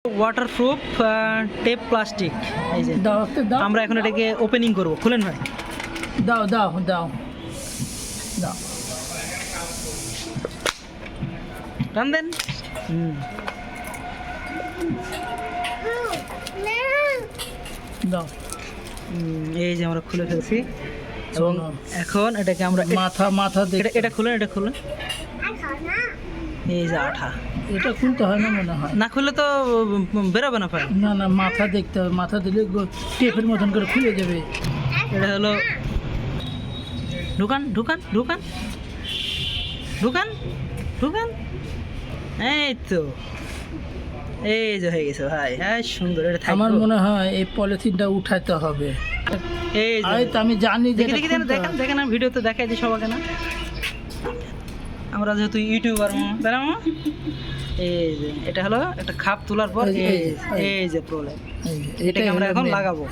Waterproof tape plastic. এই যে দাও দাও আমরা এখন এটাকে ওপেনিং করব। খুলেন ভাই। দাও দাও দাও দাও টান দেন। দাও এই যে আমরা খুলে ফেলছি এবং শোনো, এখন এটাকে আমরা মাথা মাথা এটা দেখতে এটা খুলেন, এটা খুলেন। এই যে আঠা, এটা খুলতে হয় না মনে হয়। না খুললে তো বেরোবে না ভাই। না না, মাথা দেখতে হবে, মাথা দিলে টেপের মতন করে খুলে যাবে। এটা হলো ঢুকান ঢুকান ঢুকান ঢুকান ঢুকান। এই তো, এই যে হয়ে গেছে ভাই। হ্যাঁ সুন্দর, এটা থাকবে। আমার মনে হয় এই পলিথিনটা উঠাইতে হবে। এই যে আরে তো আমি জানি যে দেখি এটা দেখি খুলতে দেখেন হয়। দেখেন, আমি ভিডিওতে দেখাই দিই সবাইকে না। আমরা যেহেতু ইউটিউবার তাই না মামা? এই যে এটা হলো একটা খাপ তোলার পর এই যে, এই যে প্রবলেম, এই যে, এটাকে আমরা হলো এখন main। লাগাবো।